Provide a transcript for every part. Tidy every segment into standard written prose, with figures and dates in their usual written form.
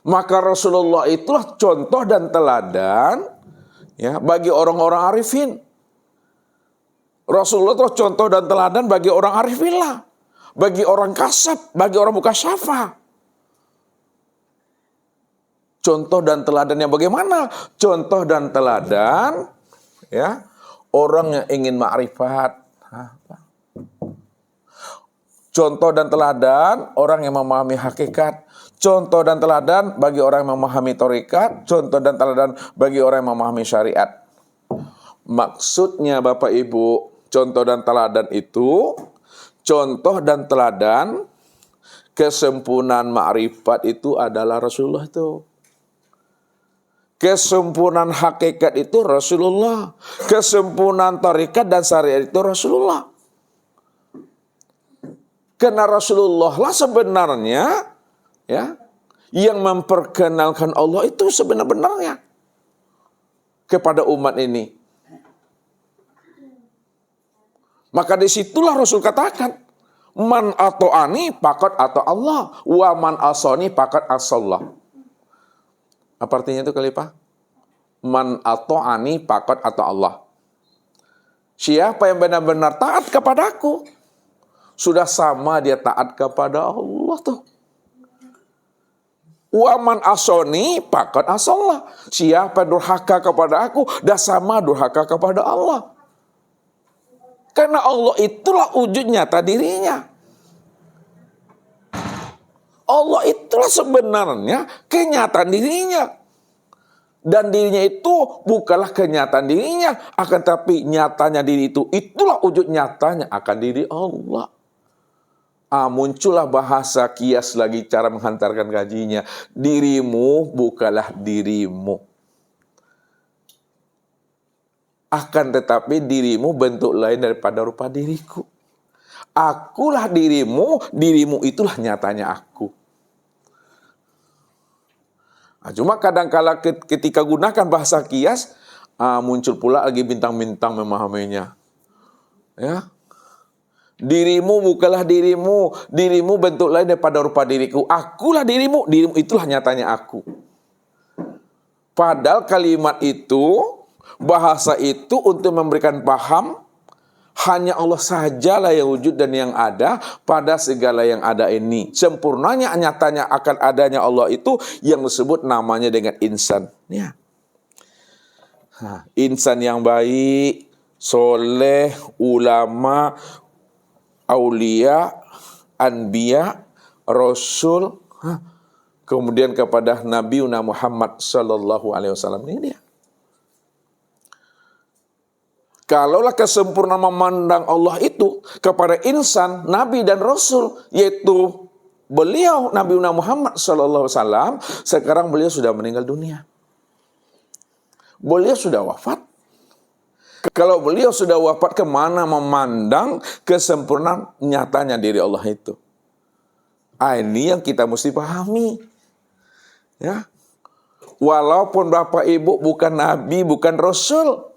Maka Rasulullah itulah contoh dan teladan ya bagi orang-orang arifin. Rasulullah itu contoh dan teladan bagi orang arifin lah, bagi orang kasab, bagi orang mukasyafah. Contoh dan teladannya bagaimana? Contoh dan teladan ya orang yang ingin ma'rifat. Contoh dan teladan orang yang memahami hakikat. Contoh dan teladan bagi orang yang memahami thariqat. Contoh dan teladan bagi orang yang memahami syariat. Maksudnya Bapak Ibu, contoh dan teladan itu, contoh dan teladan kesempurnaan ma'rifat itu adalah Rasulullah itu. Kesempurnaan hakikat itu Rasulullah. Kesempurnaan thariqat dan syariat itu Rasulullah. Karena Rasulullah lah sebenarnya ya yang memperkenalkan Allah itu sebenarnya kepada umat ini. Maka disitulah Rasul katakan, man ato'ani pakat atau Allah, wa man asoni pakat asallah. Apa artinya itu Khalifah? Man ato'ani pakat atau Allah. Siapa yang benar-benar taat kepadaku, sudah sama dia taat kepada Allah tuh. Wa man asoni pakat asallah. Siapa durhaka kepada aku, dah sama durhaka kepada Allah. Karena Allah itulah wujud nyata dirinya. Allah itulah sebenarnya kenyataan dirinya. Dan dirinya itu bukanlah kenyataan dirinya. Akan tapi nyatanya diri itu, itulah wujud nyatanya akan diri Allah. Muncullah bahasa kias lagi cara menghantarkan gajinya. Dirimu bukanlah dirimu. Akan tetapi dirimu bentuk lain daripada rupa diriku. Akulah dirimu, dirimu itulah nyatanya aku. Cuma kadang-kala ketika gunakan bahasa kias, muncul pula lagi bintang-bintang memahaminya. Ya, dirimu bukanlah dirimu, dirimu bentuk lain daripada rupa diriku. Akulah dirimu, dirimu itulah nyatanya aku. Padahal kalimat itu, bahasa itu untuk memberikan paham hanya Allah sajalah yang wujud dan yang ada pada segala yang ada ini. Sempurnanya nyatanya akan adanya Allah itu yang disebut namanya dengan insan. Ya. Insan yang baik, soleh, ulama, aulia, anbiya, rasul, kemudian kepada Nabi Muhammad sallallahu alaihi wasallam. Ini dia. Kalaulah kesempurnaan memandang Allah itu kepada insan, nabi dan rasul, yaitu beliau Nabi Muhammad sallallahu alaihi wasallam, sekarang beliau sudah meninggal dunia. Beliau sudah wafat. Kalau beliau sudah wafat, kemana memandang kesempurnaan nyatanya diri Allah itu? Ini yang kita mesti pahami. Ya. Walaupun Bapak Ibu bukan nabi, bukan rasul,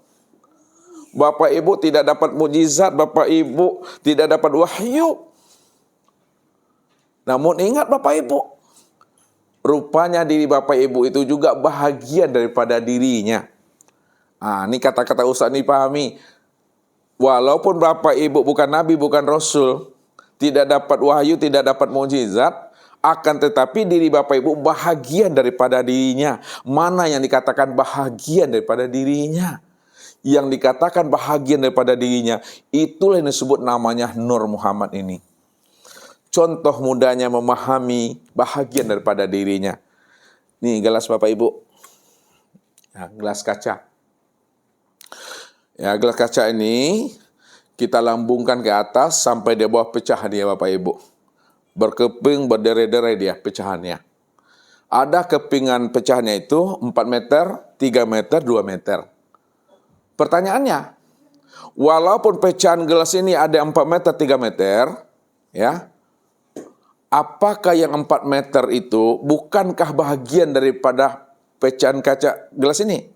Bapak Ibu tidak dapat mukjizat, Bapak Ibu tidak dapat wahyu. Namun ingat Bapak Ibu, rupanya diri Bapak Ibu itu juga bahagian daripada dirinya. Ini kata-kata Ustaz ini pahami. Walaupun Bapak Ibu bukan nabi, bukan rasul, tidak dapat wahyu, tidak dapat mukjizat, akan tetapi diri Bapak Ibu bahagian daripada dirinya. Mana yang dikatakan bahagian daripada dirinya? Yang dikatakan bahagian daripada dirinya, itulah yang disebut namanya Nur Muhammad ini. Contoh mudahnya memahami bahagian daripada dirinya. Nih gelas Bapak Ibu. Ya, gelas kaca. Ya, gelas kaca ini kita lambungkan ke atas sampai di bawah pecah dia Bapak Ibu. Berkeping, berderai-derai dia pecahannya. Ada kepingan pecahnya itu 4 meter, 3 meter, 2 meter. Pertanyaannya, walaupun pecahan gelas ini ada 4 meter, 3 meter, ya, apakah yang 4 meter itu bukankah bahagian daripada pecahan kaca gelas ini?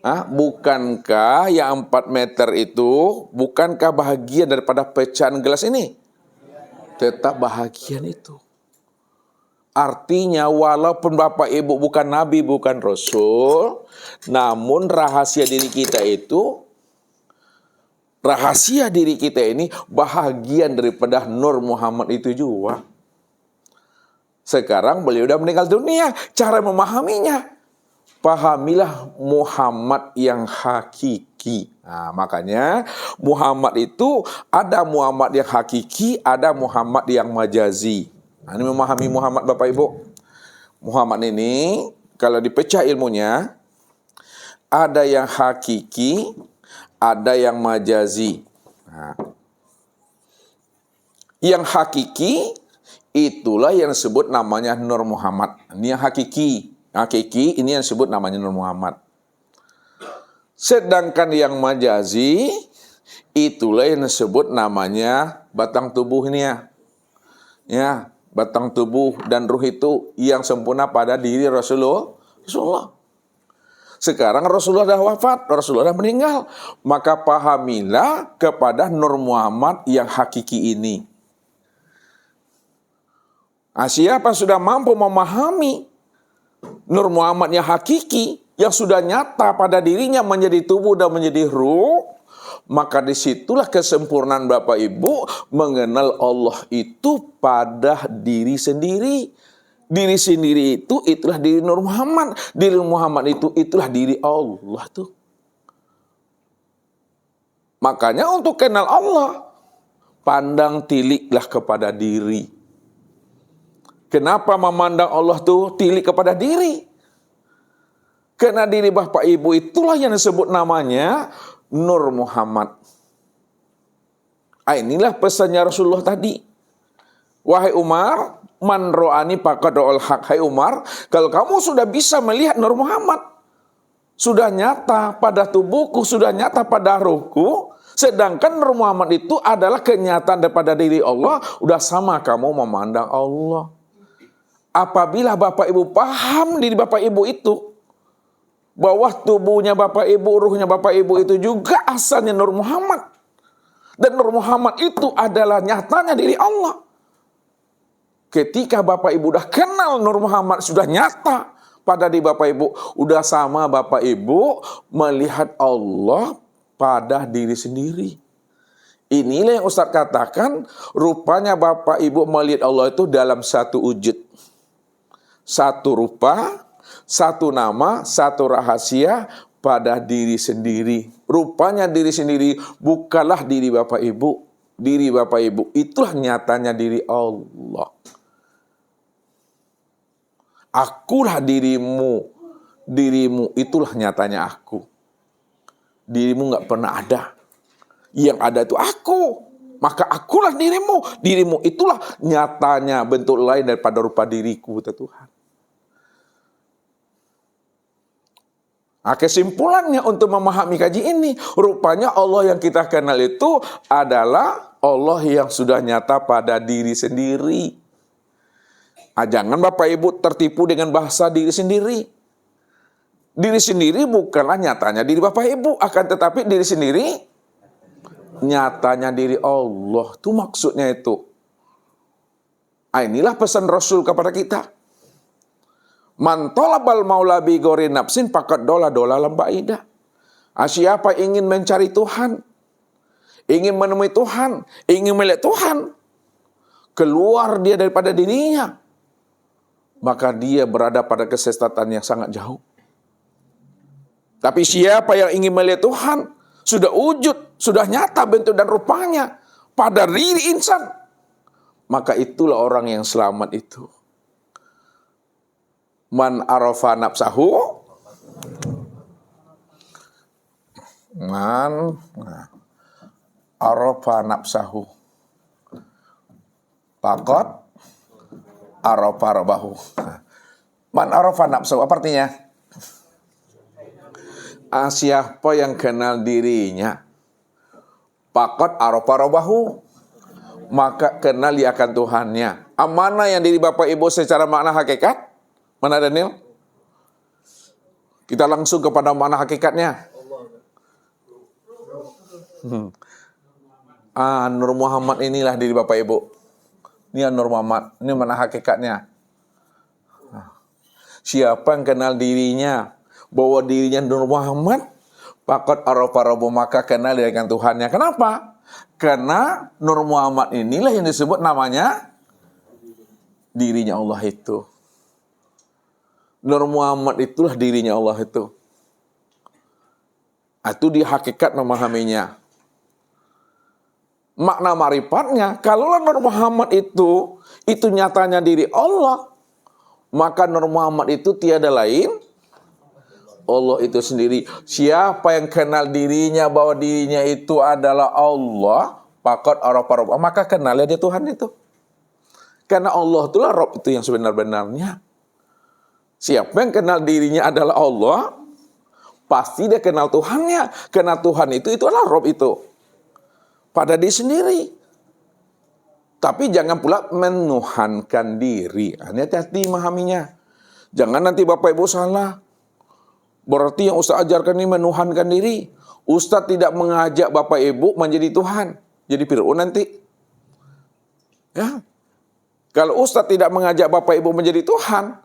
Bukankah yang 4 meter itu bukankah bahagian daripada pecahan gelas ini? Tetap bahagian itu. Artinya walaupun Bapak Ibu bukan Nabi, bukan Rasul, namun rahasia diri kita ini bahagian daripada Nur Muhammad itu juga. Sekarang beliau sudah meninggal dunia. Cara memahaminya, pahamilah Muhammad yang hakiki. Nah, makanya Muhammad itu ada Muhammad yang hakiki, ada Muhammad yang majazi. Nah, ini memahami Muhammad Bapak Ibu. Muhammad ini kalau dipecah ilmunya, ada yang hakiki, ada yang majazi. Nah, yang hakiki itulah yang disebut namanya Nur Muhammad. Ini yang hakiki. Hakiki ini yang disebut namanya Nur Muhammad. Sedangkan yang majazi itulah yang disebut namanya batang tubuh ini ya. Ya, batang tubuh dan ruh itu yang sempurna pada diri Rasulullah. Sekarang Rasulullah dah wafat, Rasulullah dah meninggal. Maka pahamilah kepada Nur Muhammad yang hakiki ini. Siapa sudah mampu memahami Nur Muhammad yang hakiki, yang sudah nyata pada dirinya menjadi tubuh dan menjadi ruh, maka disitulah kesempurnaan Bapak Ibu mengenal Allah itu pada diri sendiri. Diri sendiri itulah diri Nur Muhammad. Diri Muhammad itulah diri Allah tuh. Makanya untuk kenal Allah, pandang tiliklah kepada diri. Kenapa memandang Allah tuh tilik kepada diri? Karena diri Bapak Ibu itulah yang disebut namanya Nur Muhammad. Inilah pesannya Rasulullah tadi. Wahai Umar, man ro'ani faqad ra'al haq. Hai Umar, kalau kamu sudah bisa melihat Nur Muhammad, sudah nyata pada tubuhku, sudah nyata pada ruhku, sedangkan Nur Muhammad itu adalah kenyataan daripada diri Allah, udah sama kamu memandang Allah. Apabila Bapak Ibu paham diri Bapak Ibu itu, bahwa tubuhnya Bapak Ibu, ruhnya Bapak Ibu itu juga asalnya Nur Muhammad. Dan Nur Muhammad itu adalah nyatanya diri Allah. Ketika Bapak Ibu udah kenal Nur Muhammad, sudah nyata pada diri Bapak Ibu, udah sama Bapak Ibu melihat Allah pada diri sendiri. Inilah yang Ustaz katakan, rupanya Bapak Ibu melihat Allah itu dalam satu wujud. Satu rupa, satu nama, satu rahasia pada diri sendiri. Rupanya diri sendiri bukanlah diri Bapak Ibu. Diri Bapak Ibu itulah nyatanya diri Allah. Akulah dirimu. Dirimu itulah nyatanya aku. Dirimu gak pernah ada. Yang ada itu aku. Maka akulah dirimu. Dirimu itulah nyatanya bentuk lain daripada rupa diriku, kata Tuhan. Kesimpulannya untuk memahami kaji ini, rupanya Allah yang kita kenal itu adalah Allah yang sudah nyata pada diri sendiri. Jangan Bapak Ibu tertipu dengan bahasa diri sendiri. Diri sendiri bukanlah nyatanya diri Bapak Ibu, akan tetapi diri sendiri nyatanya diri Allah. Itu maksudnya itu. Inilah pesan Rasul kepada kita. Man talabal maula bi ghairi nafsin faqad dola lambaida. Siapa ingin mencari Tuhan, ingin menemui Tuhan, ingin melihat Tuhan, keluar dia daripada dirinya, maka dia berada pada kesesatan yang sangat jauh. Tapi siapa yang ingin melihat Tuhan, sudah wujud, sudah nyata bentuk dan rupanya pada diri insan, maka itulah orang yang selamat itu. Man arafa nafsahu, man arafa nafsahu, faqad arafa rabbahu. Man arafa nafsahu, apa artinya? Siapa yang kenal dirinya, faqad arafa rabbahu, maka kenal dia akan Tuhannya. Mana yang diri Bapak Ibu secara makna hakikat? Mana Daniel? Kita langsung kepada makna hakikatnya. Nur Muhammad inilah diri Bapak Ibu. Ini Nur Muhammad. Ini mana hakikatnya. Siapa yang kenal dirinya bahwa dirinya Nur Muhammad, faqad arafa rabbahu, maka kenal dengan Tuhannya. Kenapa? Karena Nur Muhammad inilah yang disebut namanya dirinya Allah itu. Nur Muhammad itulah dirinya Allah itu. Itu dia hakikat memahaminya. Makna marifatnya, kalau Nur Muhammad itu nyatanya diri Allah, maka Nur Muhammad itu tiada lain Allah itu sendiri. Siapa yang kenal dirinya bahwa dirinya itu adalah Allah, faqad arafa rabbahu, maka kenal dia Tuhan itu. Karena Allah itulah Rabb itu yang sebenar-benarnya. Siapa yang kenal dirinya adalah Allah, pasti dia kenal Tuhannya. Karena Tuhan itu adalah Rabb itu pada diri sendiri. Tapi jangan pula menuhankan diri. Ini hati-hati memahaminya. Jangan nanti Bapak Ibu salah. Berarti yang Ustaz ajarkan ini menuhankan diri. Ustaz tidak mengajak Bapak Ibu menjadi Tuhan. Jadi Fir'aun nanti. Ya. Kalau Ustaz tidak mengajak Bapak Ibu menjadi Tuhan,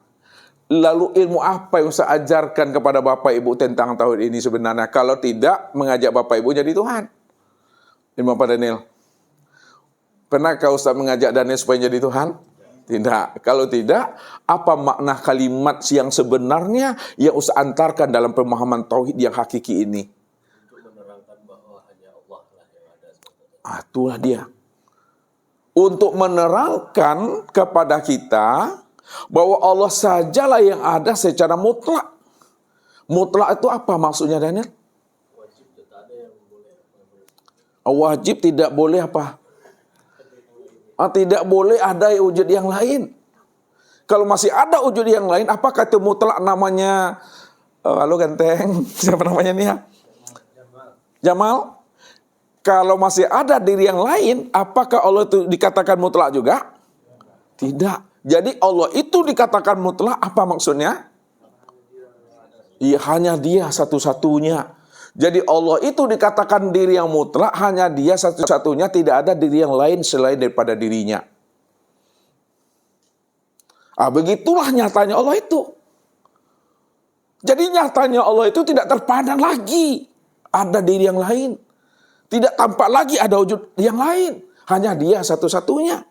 lalu ilmu apa yang Ustaz ajarkan kepada Bapak Ibu tentang tauhid ini sebenarnya? Kalau tidak mengajak Bapak Ibu jadi Tuhan. Ilmu apa Daniel? Pernahkah Ustaz mengajak Daniel supaya jadi Tuhan? Tidak. Kalau tidak, apa makna kalimat yang sebenarnya yang Ustaz antarkan dalam pemahaman tauhid yang hakiki ini? Untuk menerangkan bahwa hanya Allah lah yang ada. Itulah dia. Untuk menerangkan kepada kita bahwa Allah sajalah yang ada secara mutlak. Mutlak itu apa maksudnya Daniel? Wajib tidak ada yang boleh. Wajib tidak boleh apa? Tidak boleh ada wujud yang lain. Kalau masih ada wujud yang lain, apakah itu mutlak namanya? Halo ganteng, siapa namanya nih ya? Jamal. Kalau masih ada diri yang lain, apakah Allah itu dikatakan mutlak juga? Tidak. Jadi Allah itu dikatakan mutlak, apa maksudnya? Iya, hanya dia satu-satunya. Jadi Allah itu dikatakan diri yang mutlak, hanya dia satu-satunya, tidak ada diri yang lain selain daripada dirinya. Begitulah nyatanya Allah itu. Jadi nyatanya Allah itu tidak terpandang lagi ada diri yang lain. Tidak tampak lagi ada wujud yang lain. Hanya dia satu-satunya.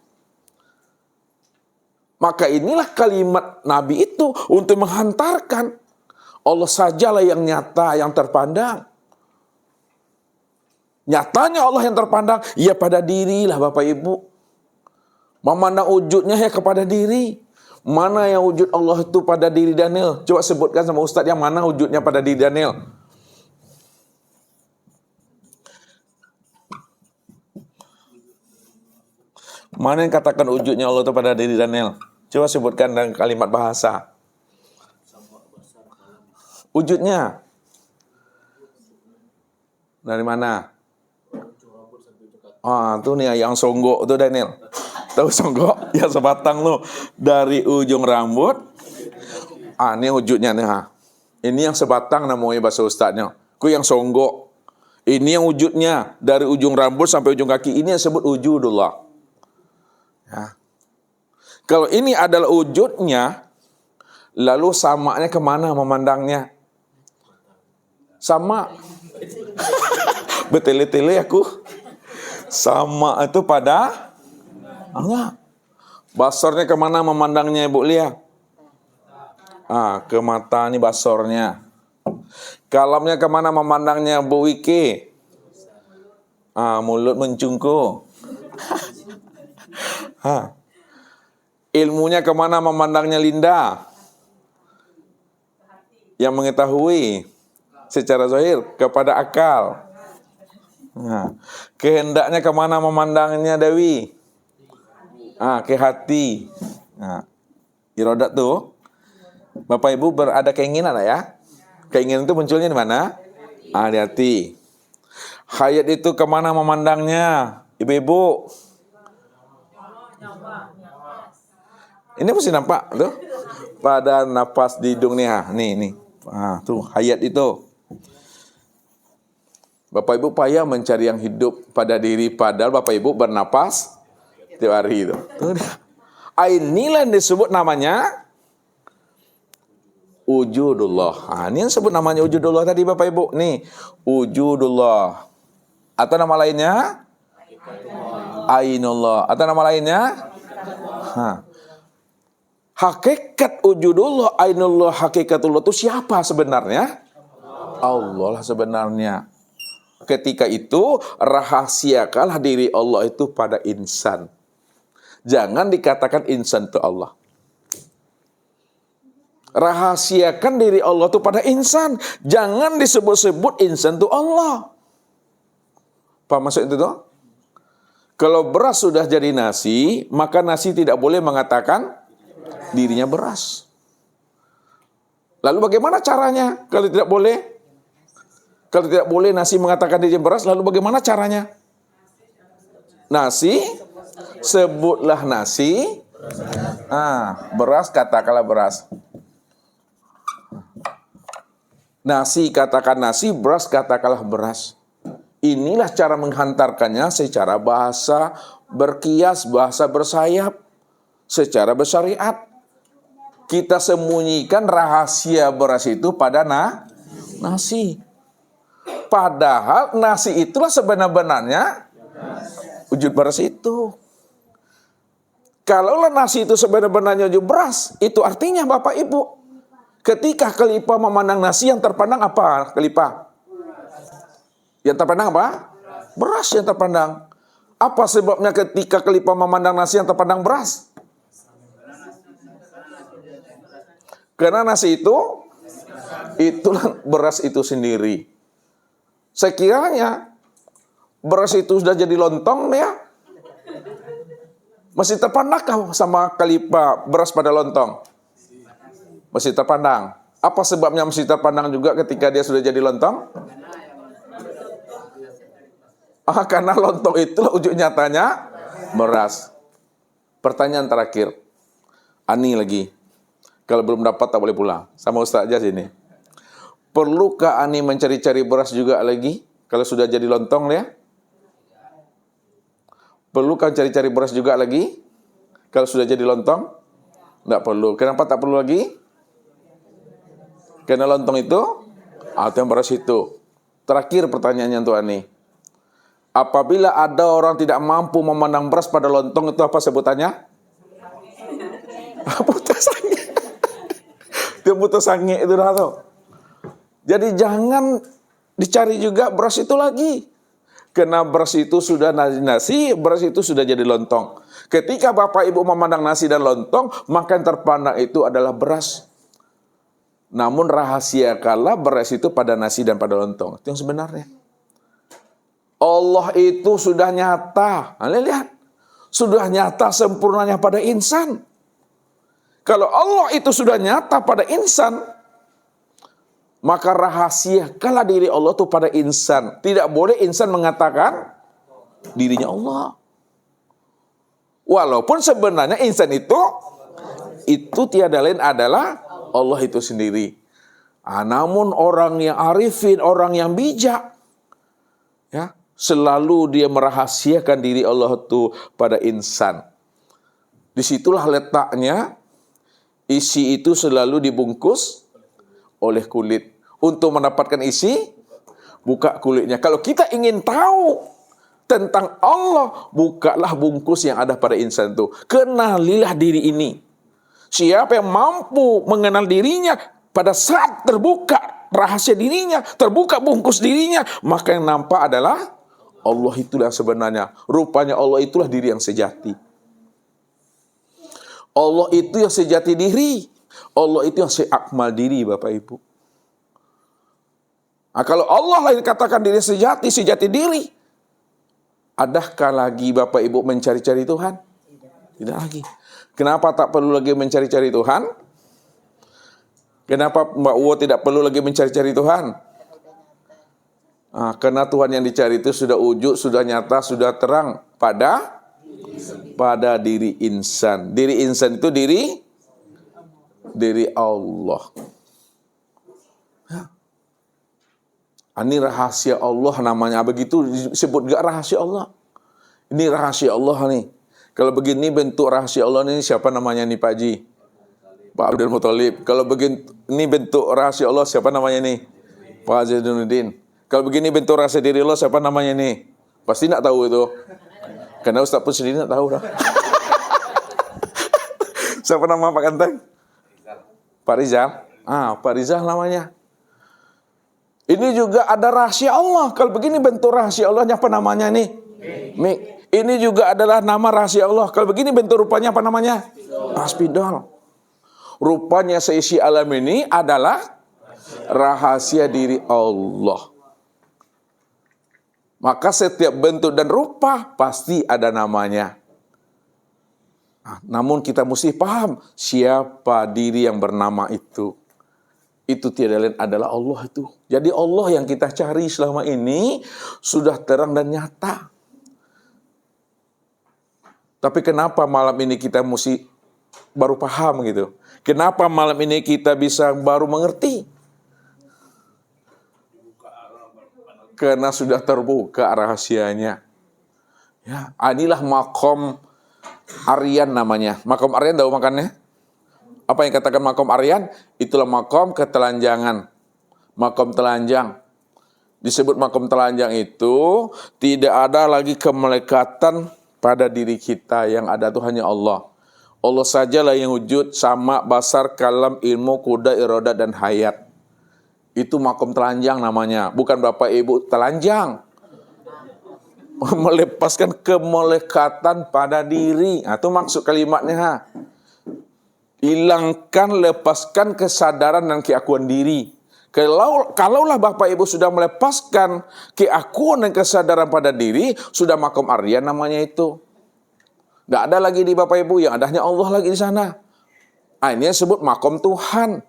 Maka inilah kalimat Nabi itu untuk menghantarkan Allah sajalah yang nyata, yang terpandang. Nyatanya Allah yang terpandang, ya pada dirilah Bapak Ibu. Memandang wujudnya ya kepada diri. Mana yang wujud Allah itu pada diri Daniel? Coba sebutkan sama Ustaz yang mana wujudnya pada diri Daniel. Mana yang katakan wujudnya Allah itu pada diri Daniel? Coba sebutkan dengan kalimat bahasa. Wujudnya dari mana? Tuh nih yang songgok tuh Daniel. Tahu songgok? Yang sebatang tuh dari ujung rambut. Ini wujudnya nih. Ini yang sebatang namanya bahasa ustadznya. Ku yang songgok. Ini yang wujudnya dari ujung rambut sampai ujung kaki. Ini yang disebut wujudullah. Ya. Kalau ini adalah wujudnya, lalu samanya kemana memandangnya? Sama. Betele-tele aku. Sama itu pada Allah. Basornya kemana memandangnya Ibu Lia? Ke mata nih basornya. Kalamnya kemana memandangnya Bu Wiki? Mulut mencungku. Ilmunya kemana memandangnya Linda? Yang mengetahui secara zahir kepada akal. Kehendaknya kemana memandangnya Dewi? Ke hati. Irodat tuh. Bapak Ibu berada keinginan ya. Keinginan itu munculnya di mana? Di hati. Hayat itu kemana memandangnya? Ibu-ibu. Ini mesti nampak tuh. Pada napas di hidung nih. Nih. Tuh hayat itu. Bapak Ibu payah mencari yang hidup pada diri, padahal Bapak Ibu bernapas tiap hari itu. Inilah yang disebut namanya wujudullah. Ini yang sebut namanya wujudullah tadi Bapak Ibu. Nih, wujudullah. Atau nama lainnya? Ainullah. Atau nama lainnya? Hakikat wujudullah, ainullah, hakikatullah itu siapa sebenarnya? Allah lah sebenarnya. Ketika itu, rahasiakanlah diri Allah itu pada insan. Jangan dikatakan insan itu Allah. Rahasiakan diri Allah itu pada insan. Jangan disebut-sebut insan itu Allah. Paham maksud itu tuh? Kalau beras sudah jadi nasi, maka nasi tidak boleh mengatakan dirinya beras. Lalu bagaimana caranya kalau tidak boleh? Kalau tidak boleh nasi mengatakan dirinya beras, lalu bagaimana caranya? Nasi, sebutlah nasi. Beras katakanlah beras. Nasi katakan nasi, beras katakanlah beras. Inilah cara menghantarkannya secara bahasa berkias, bahasa bersayap, secara bersyariat. Kita sembunyikan rahasia beras itu pada nasi. Padahal nasi itulah sebenarnya wujud beras itu. Kalaulah nasi itu sebenarnya wujud beras, itu artinya Bapak Ibu, ketika Khalifah memandang nasi yang terpandang apa Khalifah? Yang terpandang apa? Beras yang terpandang. Apa sebabnya ketika Khalifah memandang nasi yang terpandang beras? Karena nasi itu, itulah beras itu sendiri. Sekiranya beras itu sudah jadi lontong ya, masih terpandangkah sama Khalifah beras pada lontong? Masih terpandang. Apa sebabnya masih terpandang juga ketika dia sudah jadi lontong? Karena lontong itulah wujud nyatanya beras. Pertanyaan terakhir. Ani lagi. Kalau belum dapat tak boleh pulang. Sama Ustaz aja sini. Perlukah Ani mencari-cari beras juga lagi? Kalau sudah jadi lontong ya? Perlukah cari-cari beras juga lagi? Kalau sudah jadi lontong? Tidak perlu. Kenapa tak perlu lagi? Karena lontong itu atau yang beras itu. Terakhir pertanyaannya untuk Ani. Apabila ada orang tidak mampu memandang beras pada lontong, itu apa sebutannya? Putus sange. Dia putus sange itu dah tuh. Jadi jangan dicari juga beras itu lagi. Karena beras itu sudah nasi, beras itu sudah jadi lontong. Ketika Bapak Ibu memandang nasi dan lontong, maka yang terpandang itu adalah beras. Namun rahasiakanlah beras itu pada nasi dan pada lontong. Itu yang sebenarnya. Allah itu sudah nyata. Lihat. Sudah nyata sempurnanya pada insan. Kalau Allah itu sudah nyata pada insan, maka rahasiakanlah diri Allah itu pada insan. Tidak boleh insan mengatakan dirinya Allah. Walaupun sebenarnya insan itu tiada lain adalah Allah itu sendiri. Namun orang yang arifin, orang yang bijak, ya, selalu dia merahasiakan diri Allah itu pada insan. Disitulah letaknya isi itu selalu dibungkus oleh kulit. Untuk mendapatkan isi, buka kulitnya. Kalau kita ingin tahu tentang Allah, bukalah bungkus yang ada pada insan itu. Kenalilah diri ini. Siapa yang mampu mengenal dirinya pada saat terbuka rahasia dirinya, terbuka bungkus dirinya, maka yang nampak adalah Allah itulah sebenarnya. Rupanya Allah itulah diri yang sejati. Allah itu yang sejati diri. Allah itu yang seakmal diri, Bapak Ibu. Kalau Allah lain katakan diri sejati diri, adakah lagi Bapak Ibu mencari-cari Tuhan? Tidak lagi. Kenapa tak perlu lagi mencari-cari Tuhan? Kenapa Mbak Uwo tidak perlu lagi mencari-cari Tuhan? Karena Tuhan yang dicari itu sudah wujud, sudah nyata, sudah terang pada diri insan. Diri insan itu diri Allah. Ini rahasia Allah namanya. Begitu disebut gak rahasia Allah? Ini rahasia Allah nih. Kalau begini bentuk rahasia Allah ini siapa namanya nih Pak Ji? Pak Abdul Muthalib. Kalau begini bentuk rahasia Allah, siapa namanya nih? Pak Zainuddin. Kalau begini bentuk rahasia diri Allah, siapa namanya nih? Pasti nak tahu itu. Karena Ustaz pun sendiri nak tahu dah. Siapa nama Pak Kanteng? Pak Rizal. Pak Rizal namanya. Ini juga ada rahasia Allah. Kalau begini bentuk rahasia Allahnya apa namanya nih? Mik. Ini juga adalah nama rahasia Allah. Kalau begini bentuk rupanya apa namanya? Spidol. Rupanya seisi alam ini adalah rahasia diri Allah. Maka setiap bentuk dan rupa pasti ada namanya. Namun kita mesti paham siapa diri yang bernama itu. Itu tiada lain adalah Allah itu. Jadi Allah yang kita cari selama ini sudah terang dan nyata. Tapi kenapa malam ini kita mesti baru paham gitu? Kenapa malam ini kita bisa baru mengerti? Karena sudah terbuka rahasianya. Ya, inilah makom Aryan namanya. Makom Aryan tahu makannya? Apa yang katakan makom Aryan? Itulah makom ketelanjangan. Makom telanjang. Disebut makom telanjang itu tidak ada lagi kemelekatan pada diri kita. Yang ada itu hanya Allah. Allah sajalah yang wujud, sama, basar, kalam, ilmu, kuda, iroda, dan hayat. Itu makom telanjang namanya. Bukan Bapak Ibu telanjang. Melepaskan kemelekatan pada diri. Itu maksud kalimatnya. Hilangkan, lepaskan kesadaran dan keakuan diri. Kalaulah Bapak Ibu sudah melepaskan keakuan dan kesadaran pada diri, sudah makom Aryan namanya itu. Nggak ada lagi di Bapak Ibu, yang adanya Allah lagi di sana. Ini yang disebut makom Tuhan.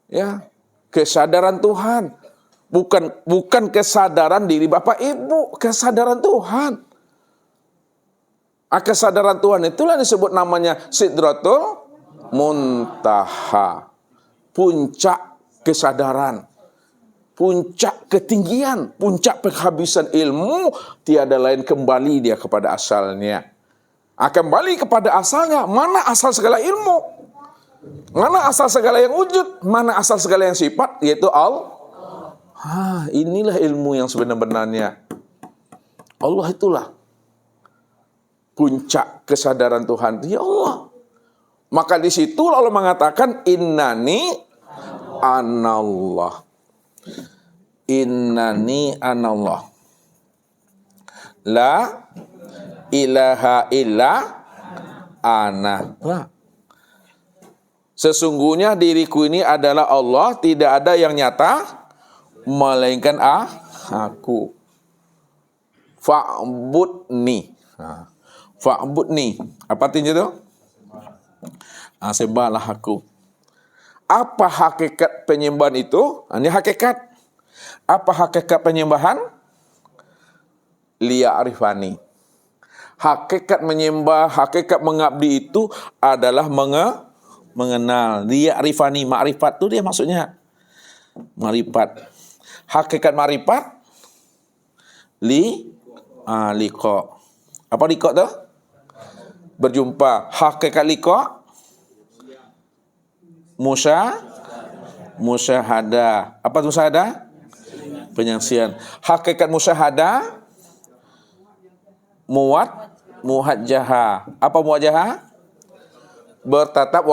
Ya, kesadaran Tuhan. Bukan kesadaran diri Bapak Ibu, kesadaran Tuhan. Kesadaran Tuhan itulah disebut namanya Sidratul Muntaha. Puncak kesadaran. Puncak ketinggian. Puncak penghabisan ilmu. Tiada lain kembali dia kepada asalnya. Kembali kepada asalnya. Mana asal segala ilmu? Mana asal segala yang wujud? Mana asal segala yang sifat? Yaitu Allah. Inilah ilmu yang sebenar-benarnya. Allah itulah puncak kesadaran Tuhan. Ya Allah. Maka di situ Allah mengatakan innani anallah. Innani anallah. La ilaha illa ana. Sesungguhnya diriku ini adalah Allah, tidak ada yang nyata melainkan aku. Fa'budni. Fa'budni. Apa artinya itu? Sembahlah aku. Apa hakikat penyembahan itu? Ini hakikat. Apa hakikat penyembahan? Liya'rifani. Hakikat menyembah, hakikat mengabdi itu adalah mengenal. Liya'rifani. Ma'rifat itu dia maksudnya. Ma'rifat. Hakikat ma'rifat liqa. Apa liqa tu? Berjumpa. Hakikat liqa musyahadah. Apa musyahadah? Penyaksian. Hakikat musyahadah muwajjahah. Apa muwajjahah? Bertatap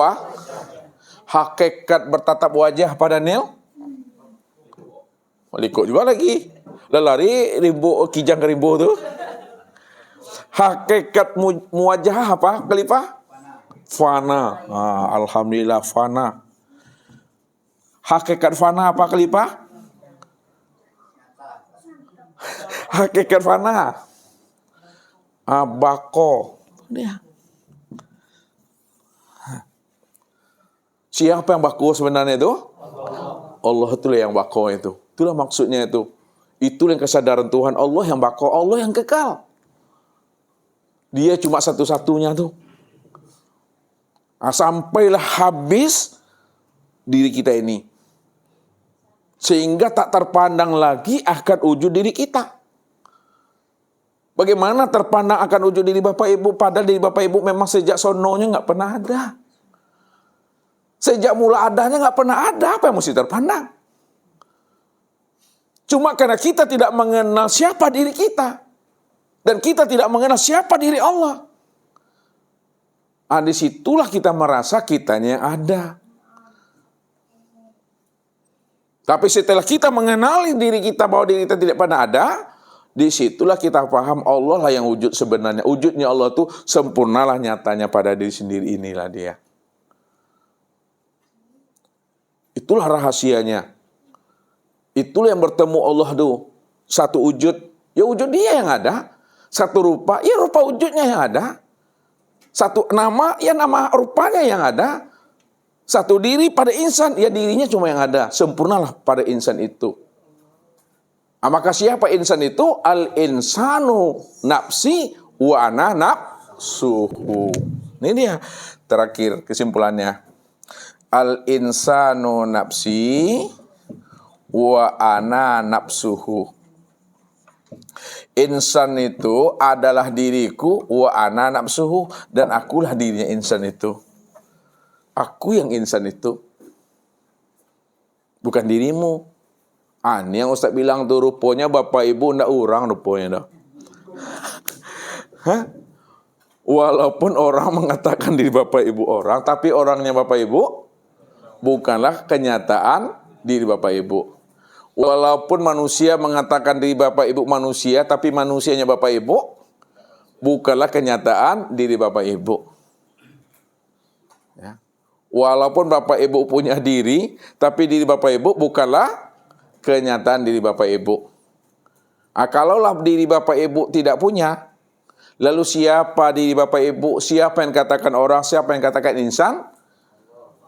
hakikat bertatap wajah pada nil. Likuk juga lagi. Lelari rimbu kijang ke rimbu tu. Hakikat muwajjahah apa? Khalifah? Fana. Alhamdulillah fana. Hakikat fana apa Khalifah? Hakikat fana. Bako. Dia. Siapa yang bako sebenarnya itu? Allah itulah yang bako itu. Itulah maksudnya itu. Itulah yang kesadaran Tuhan. Allah yang bako, Allah yang kekal. Dia cuma satu-satunya tuh. Sampailah habis diri kita ini. Sehingga tak terpandang lagi akan wujud diri kita. Bagaimana terpandang akan wujud diri Bapak Ibu? Padahal diri Bapak Ibu memang sejak sononya nggak pernah ada. Sejak mula adanya nggak pernah ada, apa yang mesti terpandang? Cuma karena kita tidak mengenal siapa diri kita. Dan kita tidak mengenal siapa diri Allah. Disitulah kita merasa kitanya yang ada. Tapi setelah kita mengenali diri kita bahwa diri kita tidak pernah ada, disitulah kita paham Allah lah yang wujud sebenarnya. Wujudnya Allah itu sempurnalah nyatanya pada diri sendiri, inilah dia. Itulah rahasianya. Itulah yang bertemu Allah tuh. Satu wujud, ya wujud dia yang ada. Satu rupa, ya rupa wujudnya yang ada. Satu nama, ya nama rupanya yang ada. Satu diri pada insan, ya dirinya cuma yang ada. Sempurnalah pada insan itu. Maka siapa insan itu? Al-insanu nafsi wa ana nafsuhu. Ini dia terakhir kesimpulannya. Al-insanu nafsi wa ana nafsuhu. Insan itu adalah diriku, wa ana nafsuhu, dan akulah dirinya insan itu. Aku yang insan itu, bukan dirimu. Ini yang Ustaz bilang tuh, rupanya bapak ibu ndak orang rupanya dah. Walaupun orang mengatakan diri bapak ibu orang, tapi orangnya bapak ibu bukanlah kenyataan diri bapak ibu. Walaupun manusia mengatakan diri bapak ibu manusia, tapi manusianya bapak ibu bukanlah kenyataan diri bapak ibu. Ya. Walaupun bapak ibu punya diri, tapi diri bapak ibu bukanlah kenyataan diri bapak ibu. Kalaulah diri bapak ibu tidak punya, lalu siapa diri bapak ibu? Siapa yang katakan orang? Siapa yang katakan insan?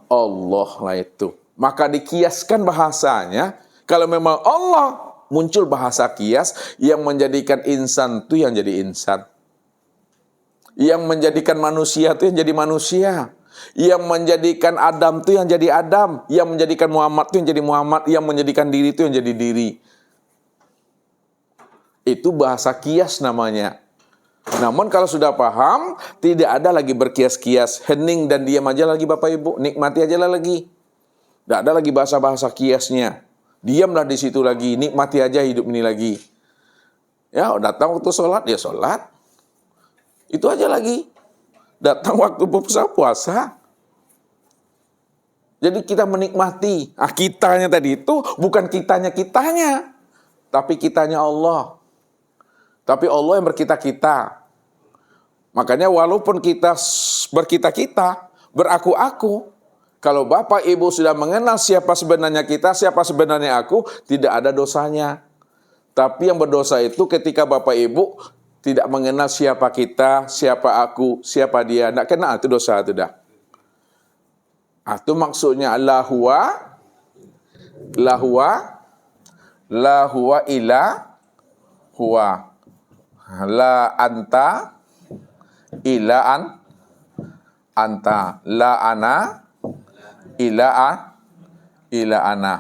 Allah lah itu. Maka dikiaskan bahasanya. Kalau memang Allah, muncul bahasa kias yang menjadikan insan itu yang jadi insan. Yang menjadikan manusia itu yang jadi manusia. Yang menjadikan Adam itu yang jadi Adam. Yang menjadikan Muhammad itu yang jadi Muhammad. Yang menjadikan diri itu yang jadi diri. Itu bahasa kias namanya. Namun kalau sudah paham, tidak ada lagi berkias-kias. Hening dan diam aja lagi Bapak Ibu. Nikmati aja lah lagi. Tidak ada lagi bahasa-bahasa kiasnya. Diamlah di situ lagi. Nikmati aja hidup ini lagi. Ya, datang waktu sholat, ya sholat. Itu aja lagi. Datang waktu berpuasa, puasa. Jadi kita menikmati. Kitanya tadi itu bukan kitanya. Tapi kitanya Allah. Tapi Allah yang berkita-kita. Makanya walaupun kita berkita-kita, beraku-aku, kalau Bapak Ibu sudah mengenal siapa sebenarnya kita, siapa sebenarnya aku, tidak ada dosanya. Tapi yang berdosa itu ketika Bapak Ibu tidak mengenal siapa kita, siapa aku, siapa dia. Tidak kenal, itu dosa itu dah. Itu maksudnya la huwa ila huwa. La anta ila anta. La ana ila ana.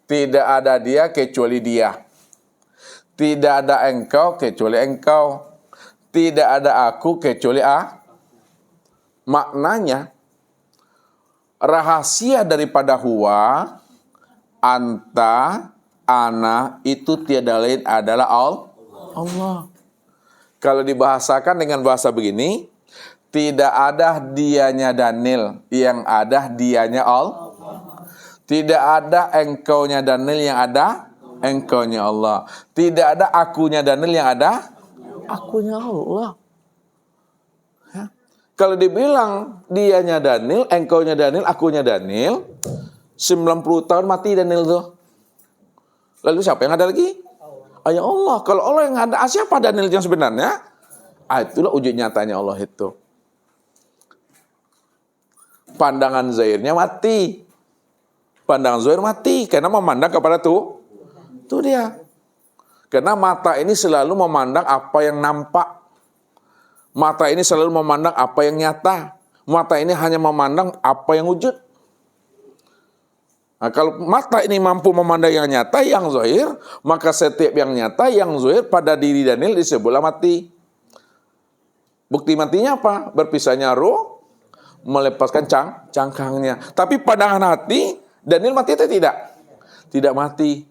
Tidak ada dia kecuali dia. Tidak ada engkau kecuali engkau. Tidak ada aku kecuali Maknanya, rahasia daripada huwa, anta, ana, itu tiada lain adalah Allah. Kalau dibahasakan dengan bahasa begini, tidak ada dianya Daniel, yang ada dianya Allah. Tidak ada engkaunya Daniel, yang ada engkaunya Allah. Tidak ada akunya Daniel, yang ada akunya Allah. Ya. Kalau dibilang dianya Daniel, engkaunya Daniel, akunya Daniel, 90 tahun mati Daniel tuh. Lalu siapa yang ada lagi? Ya Allah. Kalau Allah yang ada, siapa Daniel yang sebenarnya? Itulah wujud nyatanya Allah itu. Pandangan zahirnya mati. Pandangan zahir mati karena memandang kepada itu dia. Karena mata ini selalu memandang apa yang nampak. Mata ini selalu memandang apa yang nyata. Mata ini hanya memandang apa yang wujud. Nah, kalau mata ini mampu memandang yang nyata, yang zahir, maka setiap yang nyata, yang zahir pada diri Daniel disebutlah mati. Bukti matinya apa? Berpisahnya roh, melepaskan cangkangnya. Tapi pandangan hati, Daniel mati atau tidak? Tidak mati.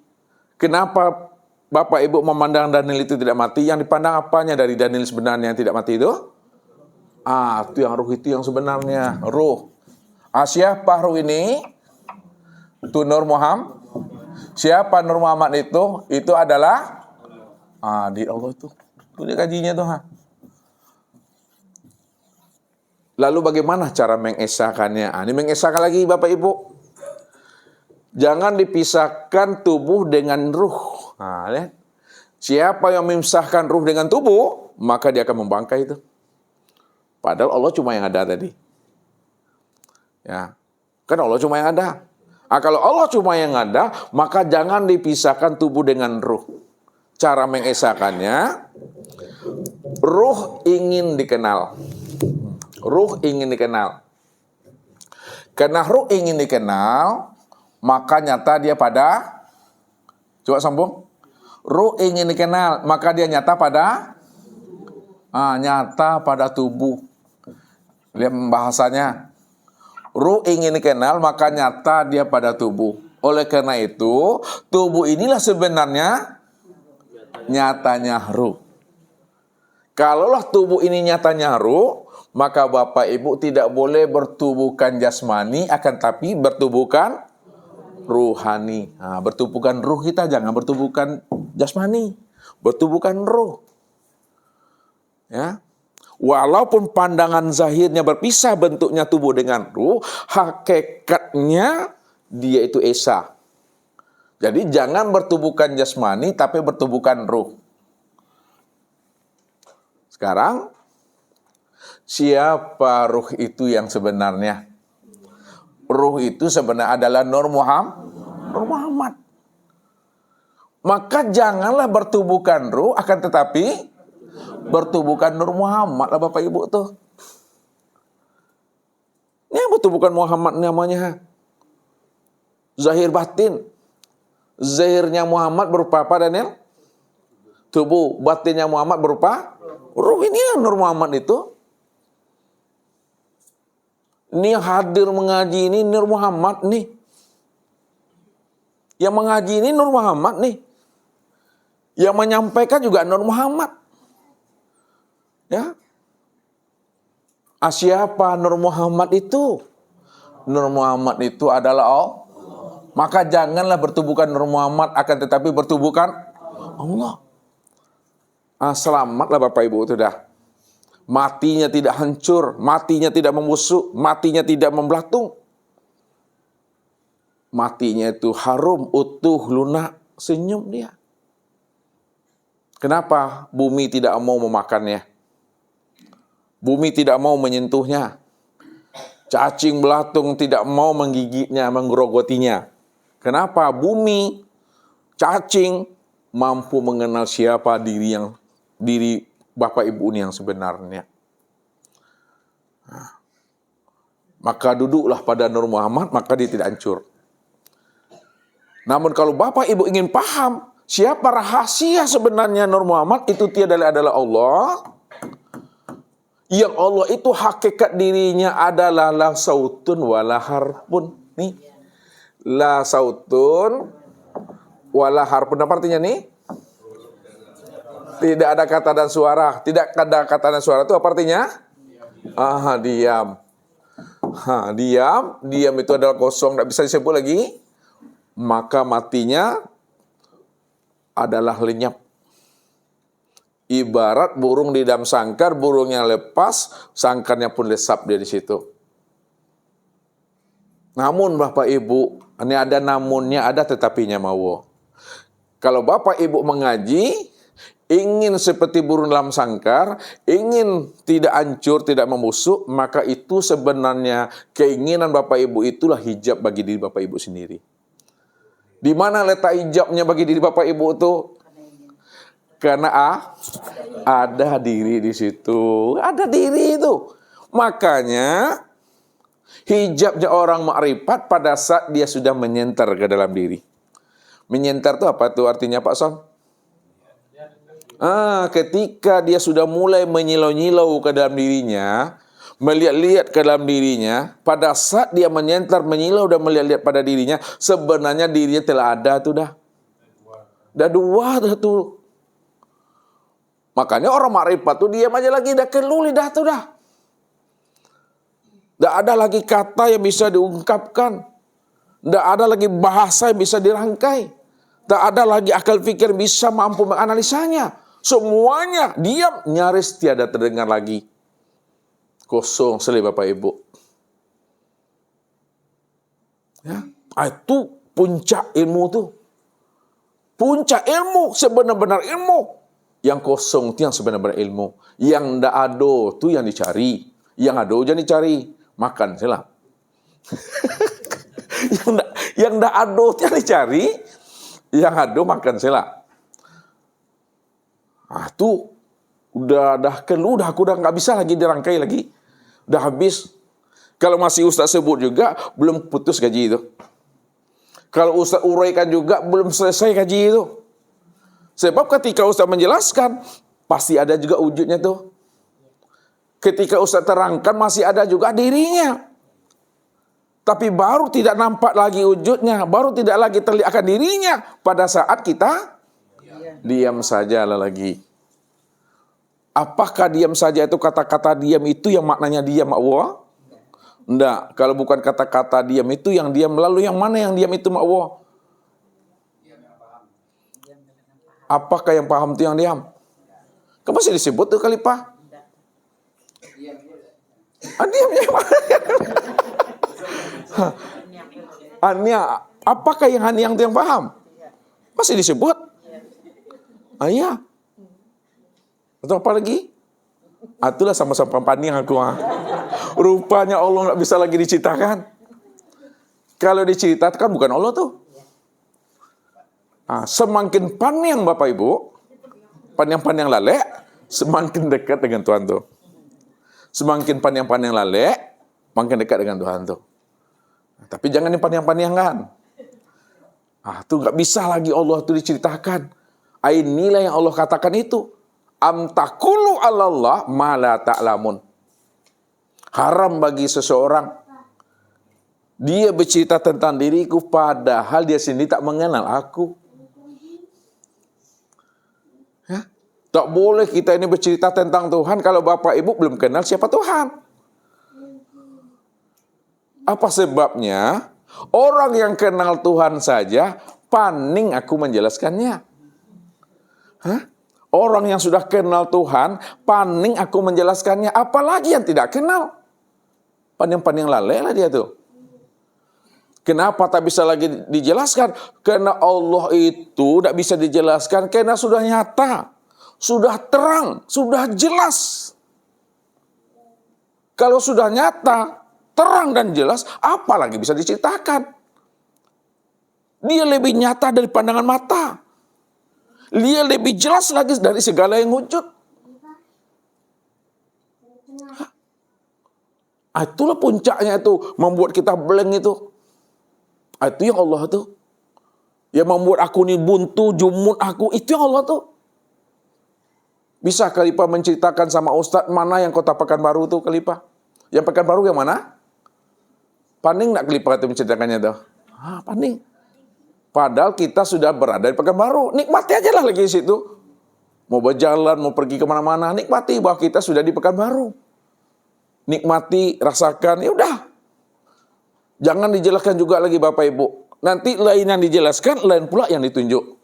Kenapa Bapak Ibu memandang Daniel itu tidak mati? Yang dipandang apanya dari Daniel sebenarnya yang tidak mati itu? Itu yang ruh itu yang sebenarnya. Ruh. Siapa ruh ini? Itu Nur Muhammad. Siapa Nur Muhammad itu? Itu adalah di Allah itu. Itu dia kajinya tuh. Lalu bagaimana cara mengesahkannya? Ini mengesahkan lagi Bapak Ibu. Jangan dipisahkan tubuh dengan ruh. Lihat. Siapa yang memisahkan ruh dengan tubuh, maka dia akan membangkai itu. Padahal Allah cuma yang ada tadi. Ya. Kan Allah cuma yang ada. Kalau Allah cuma yang ada, maka jangan dipisahkan tubuh dengan ruh. Cara mengesahkannya, ruh ingin dikenal. Ruh ingin dikenal. Karena ruh ingin dikenal, maka nyata dia pada, coba sambung. Ruh ingin dikenal, maka dia nyata pada, nyata pada tubuh. Lihat bahasanya. Ruh ingin dikenal, maka nyata dia pada tubuh. Oleh karena itu, tubuh inilah sebenarnya nyatanya ruh. Kalaulah tubuh ini nyatanya ruh, maka Bapak Ibu tidak boleh bertubuhkan jasmani, akan tapi bertubuhkan ruhani. Bertubuhkan ruh kita, jangan bertubuhkan jasmani. Bertubuhkan ruh. Ya. Walaupun pandangan zahirnya berpisah bentuknya tubuh dengan ruh, hakikatnya dia itu esa. Jadi jangan bertubuhkan jasmani, tapi bertubuhkan ruh. Sekarang, siapa ruh itu yang sebenarnya? Ruh itu sebenarnya adalah Nur Muhammad. Maka janganlah bertubuhkan ruh, akan tetapi bertubuhkan Nur Muhammad lah Bapak Ibu tuh. Ini bertubuhkan Muhammad namanya. Zahir batin. Zahirnya Muhammad berupa apa Daniel? Tubuh. Batinnya Muhammad berupa ruh. Ini Nur Muhammad itu. Ini yang hadir mengaji ini Nur Muhammad nih. Yang mengaji ini Nur Muhammad nih. Yang menyampaikan juga Nur Muhammad. Ya. Siapa Nur Muhammad itu? Nur Muhammad itu adalah Allah. Maka janganlah bertubuhkan Nur Muhammad, akan tetapi bertubuhkan Allah. Selamatlah Bapak Ibu itu dah. Matinya tidak hancur, matinya tidak membusuk, matinya tidak membelatung. Matinya itu harum, utuh, lunak, senyum dia. Kenapa bumi tidak mau memakannya? Bumi tidak mau menyentuhnya. Cacing belatung tidak mau menggigitnya, menggerogotinya. Kenapa bumi, cacing mampu mengenal siapa diri Bapak Ibu ini yang sebenarnya. Maka duduklah pada Nur Muhammad, maka dia tidak hancur. Namun kalau Bapak Ibu ingin paham siapa rahasia sebenarnya Nur Muhammad, itu tiada adalah Allah. Yang Allah itu hakikat dirinya adalah la sautun wala harpun. Nih. La sautun wala harpun. Apa artinya nih? Tidak ada kata dan suara. Tidak ada kata dan suara itu apa artinya? Diam. Diam. Diam itu adalah kosong. Tidak bisa disebut lagi. Maka matinya adalah lenyap. Ibarat burung di dalam sangkar, burungnya lepas, sangkarnya pun lesap dia di situ. Namun Bapak Ibu, ini ada namunnya, ada tetapinya mau. Kalau Bapak Ibu mengaji, ingin seperti burung dalam sangkar, ingin tidak hancur, tidak membusuk, maka itu sebenarnya keinginan Bapak Ibu itulah hijab bagi diri Bapak Ibu sendiri. Di mana letak hijabnya bagi diri Bapak Ibu itu? Karena ada diri di situ, ada diri itu. Makanya hijabnya orang makrifat pada saat dia sudah menyentar ke dalam diri. Menyentar itu apa tuh artinya Pak Son? Ketika dia sudah mulai menyilau-nyilau ke dalam dirinya, melihat-lihat ke dalam dirinya, pada saat dia menyilau dan melihat-lihat pada dirinya, sebenarnya dirinya telah ada tuh dah. Dah dua dah tuh. Makanya orang makrifat tuh diam aja lagi, dah keluh lidah tuh dah. Dah ada lagi kata yang bisa diungkapkan. Dah ada lagi bahasa yang bisa dirangkai. Tak ada lagi akal fikir bisa mampu menganalisanya. Semuanya diam, nyaris tiada terdengar lagi. Kosong sekali Bapak Ibu. Ya, itu puncak ilmu tuh. Puncak ilmu, sebenar-benar ilmu. Yang kosong itu yang sebenar-benar ilmu. Yang ndak ada tuh yang dicari. Yang ada jangan dicari. Makan salah. yang ndak ada tuh yang dicari. Yang ada makan salah. Tuh udah keluh, aku udah nggak bisa lagi dirangkai lagi. Udah habis. Kalau masih Ustaz sebut juga, belum putus gaji itu. Kalau Ustaz uraikan juga, belum selesai gaji itu. Sebab ketika Ustaz menjelaskan, pasti ada juga wujudnya tuh. Ketika Ustaz terangkan, masih ada juga dirinya. Tapi baru tidak nampak lagi wujudnya, baru tidak lagi terlihat akan dirinya pada saat kita diam saja lagi. Apakah diam saja itu kata-kata diam itu yang maknanya diam Allah? Enggak. Kalau bukan kata-kata diam itu yang diam, lalu yang mana yang diam itu Allah? Apakah yang paham itu yang diam? Kan masih disebut tuh Khalifah. Diamnya yang mana? Ania, apakah yang haniang itu yang paham? Masih disebut? Iya. Atau apa lagi? Itulah sama-sama pandang aku. Rupanya Allah nggak bisa lagi diceritakan. Kalau diceritakan bukan Allah tuh. Semakin pandang Bapak Ibu, pandang-pandang lalek, semakin dekat dengan Tuhan tuh. Semakin pandang-pandang lalek, makin dekat dengan Tuhan tuh. Tapi jangan dipandang-pandangkan. Tuh nggak bisa lagi Allah tuh diceritakan. Inilah yang Allah katakan itu. Am taqulu 'alallah ma la ta'lamun. Haram bagi seseorang dia bercerita tentang diriku padahal dia sendiri tak mengenal aku. Ya? Tak boleh kita ini bercerita tentang Tuhan kalau Bapak Ibu belum kenal siapa Tuhan. Apa sebabnya? Orang yang kenal Tuhan saja paning aku menjelaskannya. Orang yang sudah kenal Tuhan, paning aku menjelaskannya. Apalagi yang tidak kenal. Pandang-pandang lalai lah dia tuh. Kenapa tak bisa lagi dijelaskan? Karena Allah itu tidak bisa dijelaskan. Karena sudah nyata. Sudah terang. Sudah jelas. Kalau sudah nyata, terang dan jelas, apalagi bisa diceritakan. Dia lebih nyata dari pandangan mata. Dia lebih jelas lagi dari segala yang wujud. Itulah puncaknya itu. Membuat kita blank itu. Itu yang Allah itu. Yang membuat aku ini buntu, jumut aku. Itu yang Allah tuh. Bisa Khalifah menceritakan sama Ustadz mana yang kota Pekanbaru tuh Khalifah? Yang Pekanbaru yang mana? Paning nggak Khalifah itu menceritakannya tuh? Paning. Padahal kita sudah berada di Pekanbaru. Nikmati aja lah lagi di situ. Mau berjalan, mau pergi kemana-mana. Nikmati bahwa kita sudah di Pekanbaru. Nikmati, rasakan. Ya udah. Jangan dijelaskan juga lagi Bapak Ibu. Nanti lain yang dijelaskan, lain pula yang ditunjuk.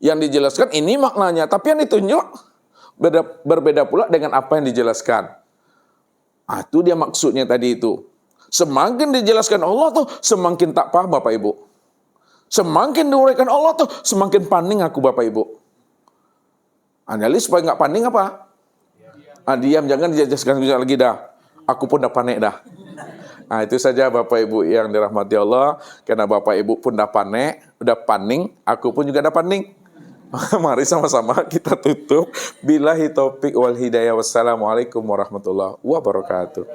Yang dijelaskan ini maknanya. Tapi yang ditunjuk berbeda pula dengan apa yang dijelaskan. Itu dia maksudnya tadi itu. Semakin dijelaskan Allah tuh, semakin tak paham Bapak Ibu. Semakin diuraikan Allah tuh, semakin paning aku Bapak Ibu. Analis supaya nggak paning apa? Diam, jangan dijelaskan lagi dah. Aku pun dah panik dah. Itu saja Bapak Ibu yang dirahmati Allah. Karena Bapak Ibu pun dah panik, udah paning, aku pun juga dah paning. Mari sama-sama kita tutup. Billahi taufiq wal hidayah. Wassalamualaikum warahmatullahi wabarakatuh.